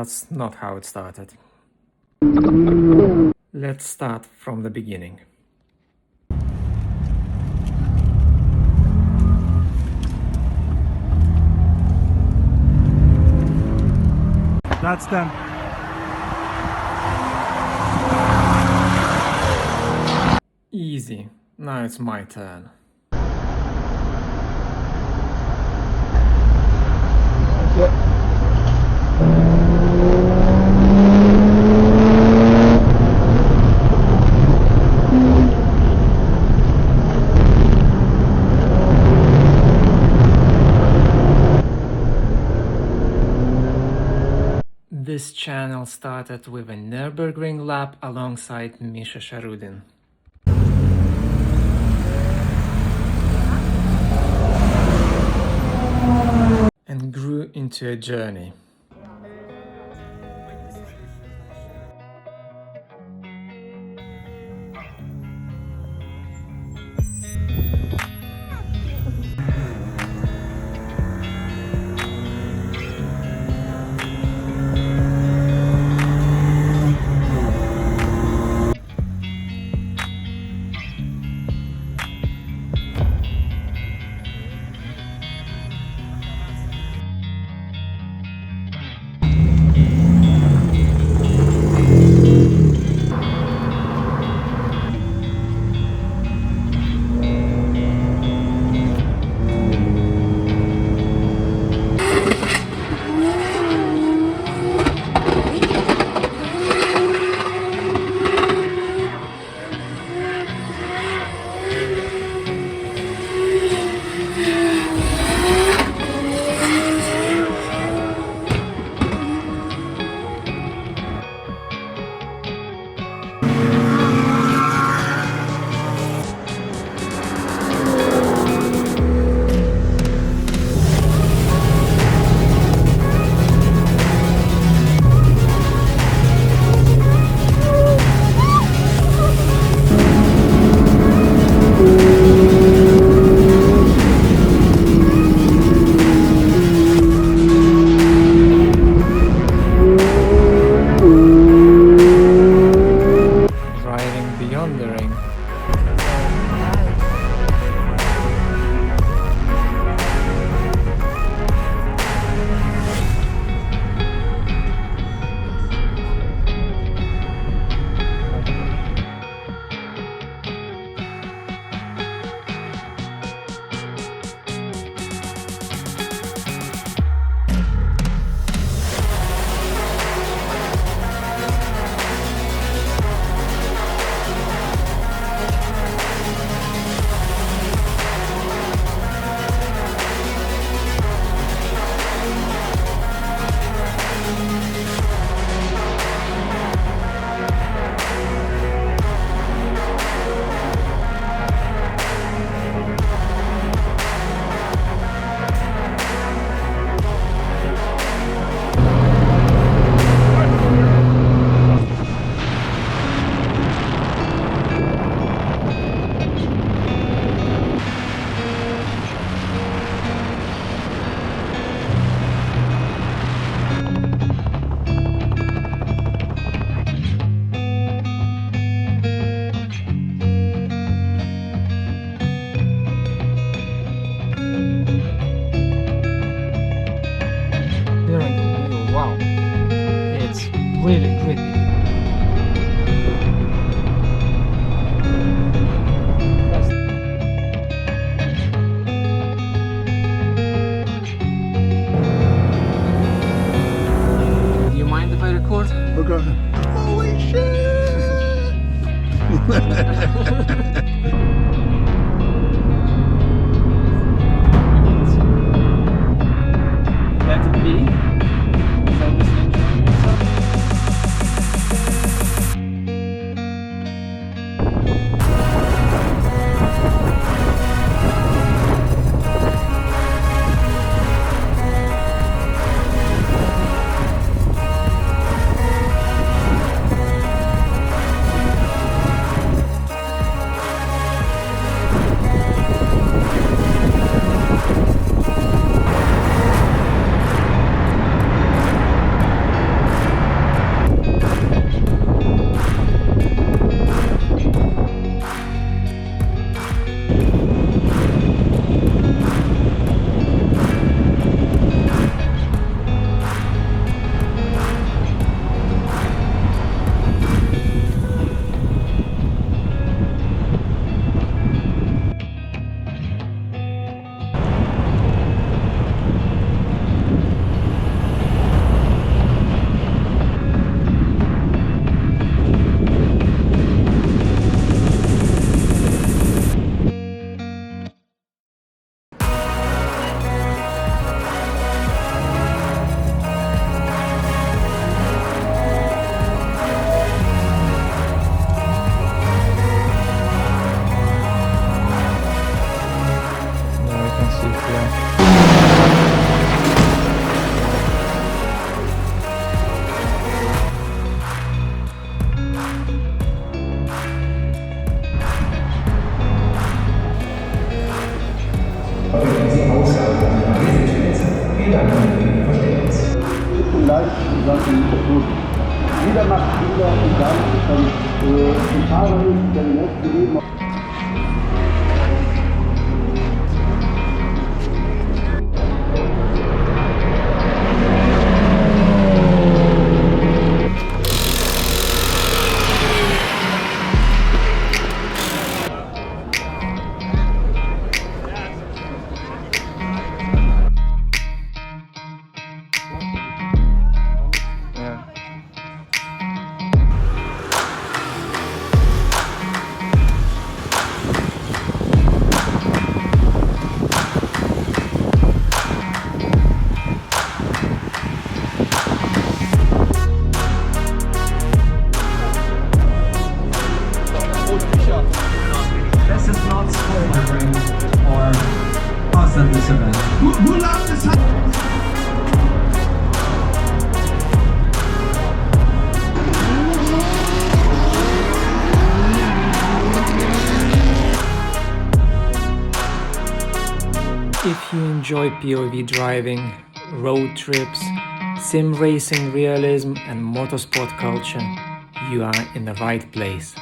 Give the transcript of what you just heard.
that's not how it started. Let's start from the beginning. That's them. Easy. Now it's my turn. This channel started with a Nürburgring lap alongside Misha Charoudin. And grew into a journey. Wow, it's really pretty. Do you mind if I record? Okay. Holy shit! Let it be. Is obviously enjoying yourself. This is not Nürburgring or us at this event. Who loves this? If you enjoy POV driving, road trips, sim racing realism and motorsport culture, you are in the right place.